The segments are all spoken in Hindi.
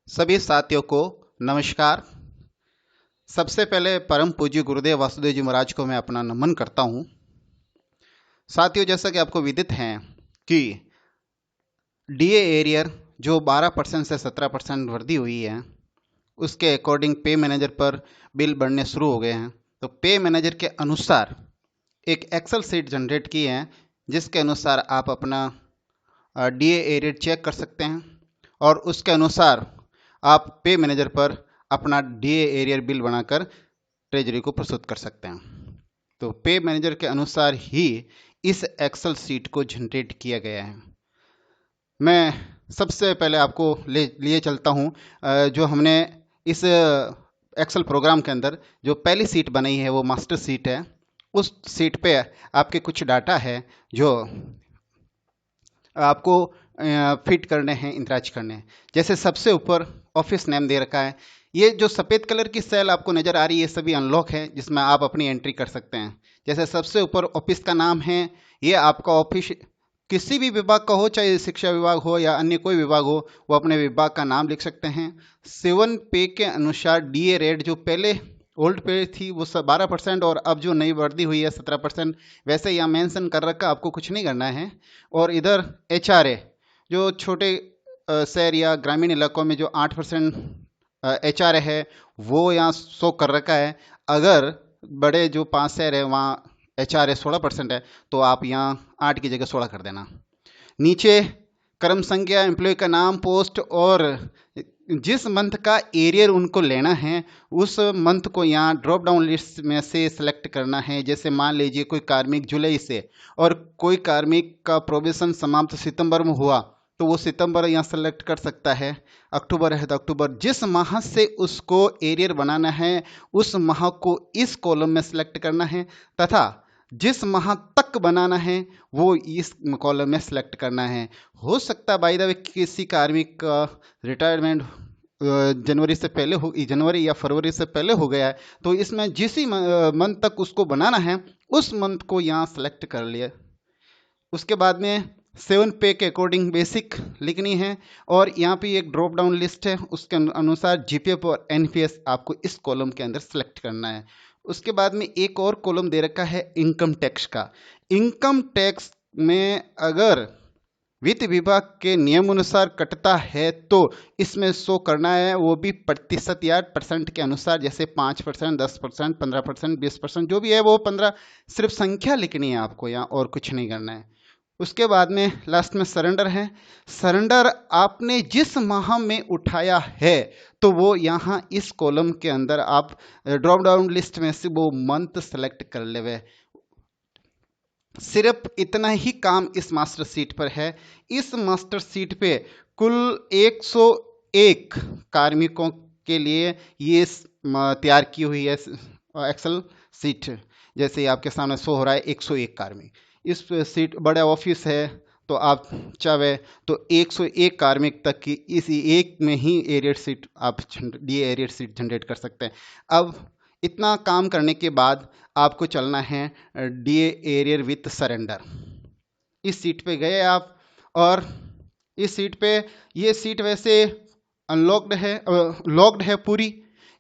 सभी साथियों को नमस्कार। सबसे पहले परम पूज्य गुरुदेव वासुदेव जी महाराज को मैं अपना नमन करता हूँ। साथियों, जैसा कि आपको विदित है कि डीए एरियर जो 12% से 17% वृद्धि हुई है, उसके अकॉर्डिंग पे मैनेजर पर बिल बढ़ने शुरू हो गए हैं। तो पे मैनेजर के अनुसार एक एक्सेल शीट जनरेट की है, जिसके अनुसार आप अपना डीए एरियर चेक कर सकते हैं और उसके अनुसार आप पे मैनेजर पर अपना डीए एरियर बिल बनाकर ट्रेजरी को प्रस्तुत कर सकते हैं। तो पे मैनेजर के अनुसार ही इस एक्सेल सीट को जनरेट किया गया है। मैं सबसे पहले आपको लिए चलता हूँ जो हमने इस एक्सेल प्रोग्राम के अंदर जो पहली सीट बनाई है वो मास्टर सीट है। उस सीट पे आपके कुछ डाटा है जो आपको फिट करने हैं, इंदराज करने हैं। जैसे सबसे ऊपर ऑफिस नेम दे रखा है। ये जो सफ़ेद कलर की सेल आपको नज़र आ रही है, सभी अनलॉक है, जिसमें आप अपनी एंट्री कर सकते हैं। जैसे सबसे ऊपर ऑफिस का नाम है, ये आपका ऑफिस किसी भी विभाग का हो, चाहे शिक्षा विभाग हो या अन्य कोई विभाग हो, वो अपने विभाग का नाम लिख सकते हैं। 7 पे के अनुसार डीए रेट जो पहले ओल्ड पे थी वो 12% और अब जो नई वृद्धि हुई है 17%, वैसे यहाँ मेंशन कर रखा, आपको कुछ नहीं करना है। और इधर एचआरए जो छोटे शहर या ग्रामीण इलाकों में जो 8% एचआरए है वो यहाँ शो कर रखा है। अगर बड़े जो 5 शहर है वहाँ एचआरए 16% है, तो आप यहाँ 8 की जगह 16 कर देना। नीचे कर्म संख्या, एम्प्लॉय का नाम, पोस्ट और जिस मंथ का एरियर उनको लेना है उस मंथ को यहाँ ड्रॉप डाउन लिस्ट में से सिलेक्ट करना है। जैसे मान लीजिए कोई कार्मिक जुलाई से और कोई कार्मिक का प्रोबेशन समाप्त सितंबर में हुआ, तो वो सितंबर यहाँ सेलेक्ट कर सकता है। अक्टूबर है तो अक्टूबर, जिस माह से उसको एरियर बनाना है उस माह को इस कॉलम में सेलेक्ट करना है, तथा जिस माह तक बनाना है वो इस कॉलम में सेलेक्ट करना है। हो सकता है बाय द वे किसी कार्मिक का रिटायरमेंट जनवरी से पहले हो, जनवरी या फरवरी से पहले हो गया है, तो इसमें जिस ही मंथ तक उसको बनाना है उस मंथ को यहाँ सेलेक्ट कर लिया। उसके बाद में 7 पे के अकॉर्डिंग बेसिक लिखनी है और यहाँ पे एक ड्रॉप डाउन लिस्ट है, उसके अनुसार जीपीएफ और एनपीएस आपको इस कॉलम के अंदर सेलेक्ट करना है। उसके बाद में एक और कॉलम दे रखा है इनकम टैक्स का। इनकम टैक्स में अगर वित्त विभाग के नियम अनुसार कटता है तो इसमें शो करना है, वो भी प्रतिशत या परसेंट के अनुसार। जैसे 5%, 10%, 15%, 20%, जो भी है वो 15, सिर्फ संख्या लिखनी है आपको यहाँ, और कुछ नहीं करना है। उसके बाद में लास्ट में सरेंडर है। सरेंडर आपने जिस माह में उठाया है तो वो यहाँ इस कॉलम के अंदर आप ड्रॉप डाउन लिस्ट में से वो मंथ सेलेक्ट कर लेवे। सिर्फ इतना ही काम इस मास्टर सीट पर है। इस मास्टर सीट पे कुल 101 कार्मिकों के लिए ये तैयार की हुई है एक्सेल सीट। जैसे आपके सामने शो हो रहा है 101 कार्मिक। इस सीट बड़ा ऑफिस है तो आप चाहे तो 101 कार्मिक तक की इसी एक में ही एरियर सीट आप डीए एरियर सीट जनरेट कर सकते हैं। अब इतना काम करने के बाद आपको चलना है डीए एरियर विथ सरेंडर। इस सीट पे गए आप और इस सीट पे, ये सीट वैसे अनलॉक्ड है, लॉक्ड है पूरी।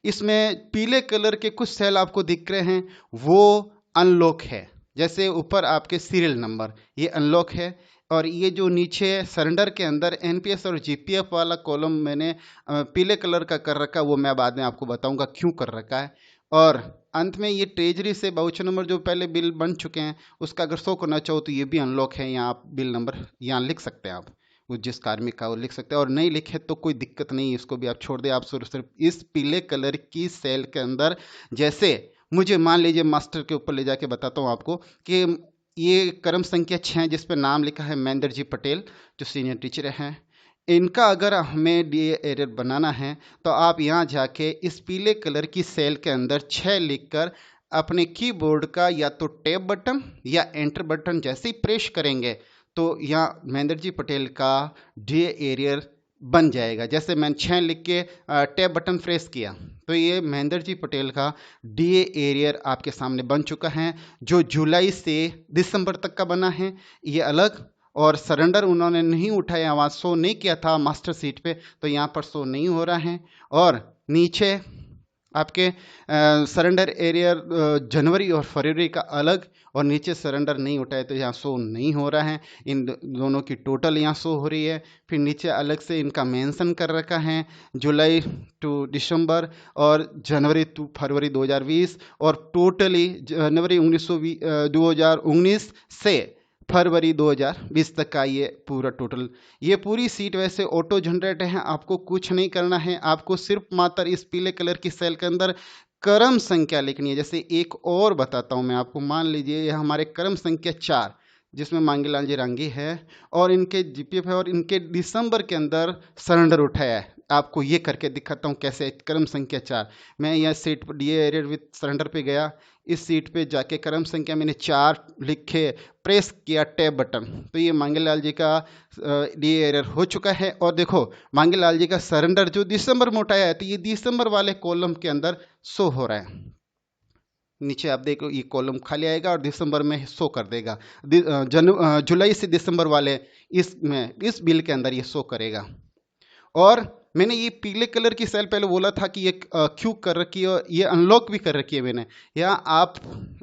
इसमें पीले कलर के कुछ सेल आपको दिख रहे हैं वो अनलॉक है। जैसे ऊपर आपके सीरियल नंबर ये अनलॉक है, और ये जो नीचे सरेंडर के अंदर एनपीएस और जीपीएफ वाला कॉलम मैंने पीले कलर का कर रखा, वो मैं बाद में आपको बताऊंगा क्यों कर रखा है। और अंत में ये ट्रेजरी से बाउचर नंबर जो पहले बिल बन चुके हैं उसका अगर शो करना चाहो तो ये भी अनलॉक है। यहाँ आप बिल नंबर यहाँ लिख सकते हैं, आप वो जिस कार्मिक का वो लिख सकते हैं, और नहीं लिखे तो कोई दिक्कत नहीं, इसको भी आप छोड़ दें। आप सिर्फ इस पीले कलर की सेल के अंदर, जैसे मुझे मान लीजिए मास्टर के ऊपर ले जाके बताता हूँ आपको कि ये क्रम संख्या 6 जिस पर नाम लिखा है महेंद्र जी पटेल, जो सीनियर टीचर हैं, इनका अगर हमें डीए एरियर बनाना है तो आप यहाँ जाके इस पीले कलर की सेल के अंदर 6 लिखकर अपने कीबोर्ड का या तो टैब बटन या एंटर बटन जैसे ही प्रेस करेंगे तो यहाँ महेंद्र जी पटेल का डीए एरियर बन जाएगा। जैसे मैंने 6 लिख के टैब बटन प्रेस किया तो ये महेंद्र जी पटेल का डीए एरियर आपके सामने बन चुका है। जो जुलाई से दिसंबर तक का बना है ये अलग, और सरेंडर उन्होंने नहीं उठाया, वहाँ शो नहीं किया था मास्टर सीट पे, तो यहाँ पर शो नहीं हो रहा है। और नीचे आपके सरेंडर एरिया जनवरी और फरवरी का अलग, और नीचे सरेंडर नहीं उठाए तो यहाँ शो नहीं हो रहा है। इन दोनों की टोटल यहाँ शो हो रही है। फिर नीचे अलग से इनका मेंशन कर रखा है जुलाई टू दिसंबर और जनवरी टू फरवरी 2020, और टोटली जनवरी 2019 से फरवरी 2020 तक का ये पूरा टोटल। ये पूरी सीट वैसे ऑटो जनरेट है, आपको कुछ नहीं करना है, आपको सिर्फ मात्र इस पीले कलर की सेल के अंदर क्रम संख्या लिखनी है। जैसे एक और बताता हूं मैं आपको, मान लीजिए यह हमारे क्रम संख्या 4 जिसमें मांगीलाल जी रांगी है और इनके जीपीएफ है और इनके दिसंबर के अंदर सरेंडर उठाया है। आपको ये करके दिखाता हूँ कैसे। क्रम संख्या 4, मैं यह सीट पर डीए एरियर विथ सरेंडर पे गया, इस सीट पे जाके क्रम संख्या मैंने 4 लिखे, प्रेस किया टैब बटन, तो ये मांगीलाल जी का डीए एरियर हो चुका है। और देखो मांगीलाल जी का सरेंडर जो दिसंबर में उठाया है, तो ये दिसंबर वाले कॉलम के अंदर शो हो रहा है। नीचे आप देखो ये कॉलम खाली आएगा और दिसंबर में शो कर देगा। जुलाई से दिसंबर वाले इस बिल के अंदर ये शो करेगा। और मैंने ये पीले कलर की सेल पहले बोला था कि ये क्यों कर रखी है और ये अनलॉक भी कर रखी है मैंने, या आप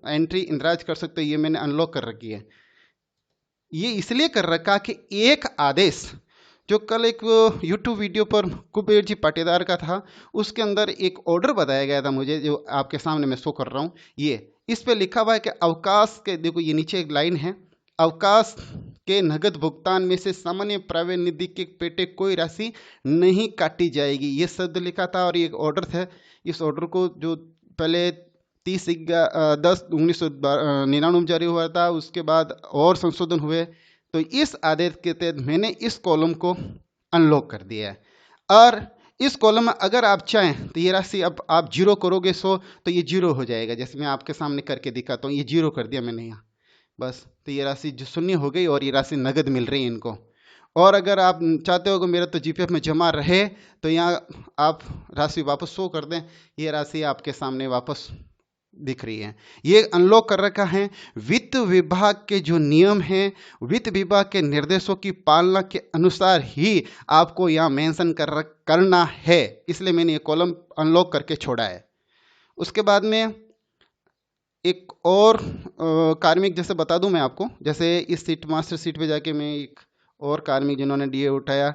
एंट्री इंद्राज कर सकते हो, ये मैंने अनलॉक कर रखी है। ये इसलिए कर रखा कि एक आदेश जो कल एक यूट्यूब वीडियो पर कुबेर जी पाटीदार का था, उसके अंदर एक ऑर्डर बताया गया था मुझे, जो आपके सामने मैं शो कर रहा हूँ। ये इस पे लिखा हुआ है कि अवकाश के, देखो ये नीचे एक लाइन है, अवकाश के नगद भुगतान में से सामान्य प्राइवेट निधि के पेटे कोई राशि नहीं काटी जाएगी, ये शब्द लिखा था। और ये एक ऑर्डर था, इस ऑर्डर को जो पहले 30/10/1999 जारी हुआ था, उसके बाद और संशोधन हुए, तो इस आदेश के तहत मैंने इस कॉलम को अनलॉक कर दिया है। और इस कॉलम में अगर आप चाहें तो ये राशि अब आप जीरो करोगे तो ये जीरो हो जाएगा। जैसे मैं आपके सामने करके दिखाता हूँ, ये जीरो कर दिया मैंने यहाँ, बस, तो ये राशि जो शून्य हो गई और ये राशि नगद मिल रही है इनको। और अगर आप चाहते हो कि मेरा तो जीपीएफ में जमा रहे, तो यहाँ आप राशि वापस शो कर दें, ये राशि आपके सामने वापस दिख रही है। ये अनलॉक कर रखा है। वित्त विभाग के जो नियम हैं, वित्त विभाग के निर्देशों की पालना के अनुसार ही आपको यहाँ मेंशन करना है, इसलिए मैंने ये कॉलम अनलॉक करके छोड़ा है। उसके बाद में एक और कार्मिक जैसे बता दूं मैं आपको, जैसे इस सीट मास्टर सीट पे जाके मैं एक और कार्मिक जिन्होंने डीए उठाया,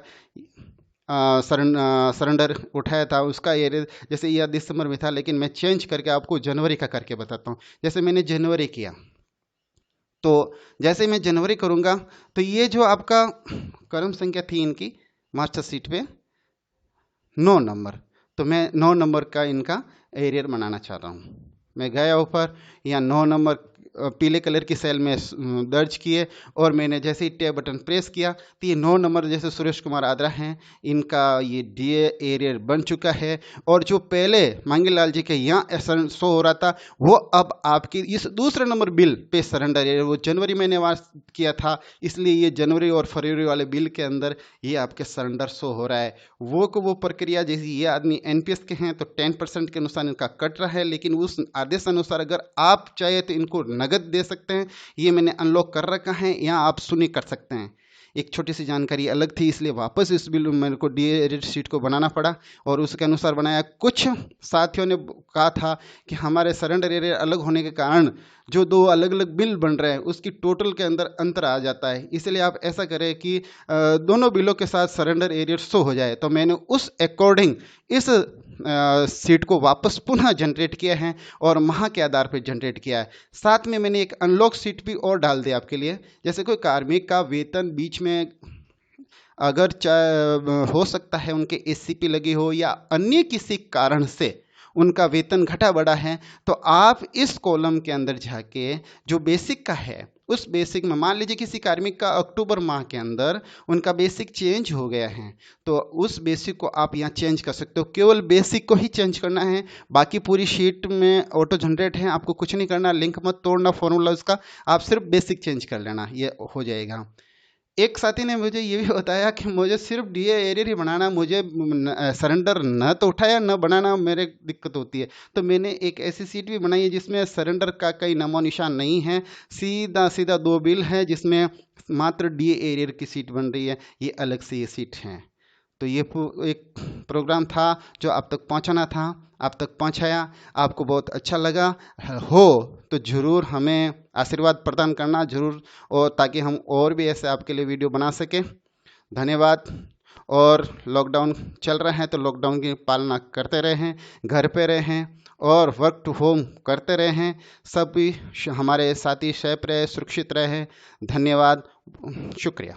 सरेंडर उठाया था, उसका एरियर जैसे यह दिसंबर में था, लेकिन मैं चेंज करके आपको जनवरी का करके बताता हूँ। जैसे मैंने जनवरी किया, तो जैसे मैं जनवरी करूँगा तो ये जो आपका क्रम संख्या थी इनकी मास्टर सीट पे 9 नंबर, तो मैं 9 नंबर का इनका एरियर बनाना चाह रहा हूँ। मैं गया ऊपर, यहाँ 9 नंबर पीले कलर की सेल में दर्ज किए, और मैंने जैसे ही टैब बटन प्रेस किया तो ये 9 नंबर जैसे सुरेश कुमार आद्रा हैं, इनका ये डीए एरियर बन चुका है। और जो पहले मांगीलाल जी के यहाँ शो हो रहा था, वो अब आपकी इस दूसरे number bill pay surrender arrear, वो जनवरी मैंने वहाँ किया था, इसलिए ये जनवरी और फरवरी वाले बिल के अंदर ये आपके सरेंडर शो हो रहा है। वो प्रक्रिया, जैसे ये आदमी एनपीएस के हैं तो 10% के अनुसार इनका कट रहा है, लेकिन उस आदेश अनुसार अगर आप चाहे तो इनको नगद दे सकते हैं। ये मैंने अनलॉक कर रखा है, यहाँ आप शून्य कर सकते हैं। एक छोटी सी जानकारी अलग थी, इसलिए वापस इस बिल मेरे को डीए एरियर शीट को बनाना पड़ा और उसके अनुसार बनाया। कुछ साथियों ने कहा था कि हमारे सरेंडर एरियर अलग होने के कारण जो 2 अलग अलग बिल बन रहे हैं उसकी टोटल के अंदर अंतर आ जाता है, इसलिए आप ऐसा करें कि दोनों बिलों के साथ सरेंडर एरियर शो हो जाए। तो मैंने उस अकॉर्डिंग इस सीट को वापस पुनः जनरेट किया है और माह के आधार पर जनरेट किया है। साथ में मैंने एक अनलॉक सीट भी और डाल दिया आपके लिए। जैसे कोई कार्मिक का वेतन बीच में अगर हो सकता है उनके एससीपी लगी हो या अन्य किसी कारण से उनका वेतन घटा बढ़ा है, तो आप इस कॉलम के अंदर जाके जो बेसिक का है उस बेसिक में, मान लीजिए किसी कार्मिक का अक्टूबर माह के अंदर उनका बेसिक चेंज हो गया है, तो उस बेसिक को आप यहाँ चेंज कर सकते हो। केवल बेसिक को ही चेंज करना है, बाकी पूरी शीट में ऑटो जनरेट है, आपको कुछ नहीं करना, लिंक मत तोड़ना फॉर्मूला उसका, आप सिर्फ बेसिक चेंज कर लेना, ये हो जाएगा। एक साथी ने मुझे ये भी बताया कि मुझे सिर्फ डीए एरियर ही बनाना, मुझे सरेंडर न तो उठाया न बनाना मेरे दिक्कत होती है। तो मैंने एक ऐसी सीट भी बनाई है जिसमें सरेंडर का कोई नामो निशान नहीं है, सीधा सीधा दो बिल है जिसमें मात्र डीए एरियर की सीट बन रही है, ये अलग से ये सीट है। तो ये एक प्रोग्राम था जो आप तक पहुंचाना था, आप तक पहुंचाया। आपको बहुत अच्छा लगा हो तो ज़रूर हमें आशीर्वाद प्रदान करना ज़रूर, और ताकि हम और भी ऐसे आपके लिए वीडियो बना सकें। धन्यवाद। और लॉकडाउन चल रहा है तो लॉकडाउन की पालना करते रहें, घर पे रहें और वर्क टू होम करते रहें। सभी हमारे साथी सेफ रहे, सुरक्षित रहे। धन्यवाद, शुक्रिया।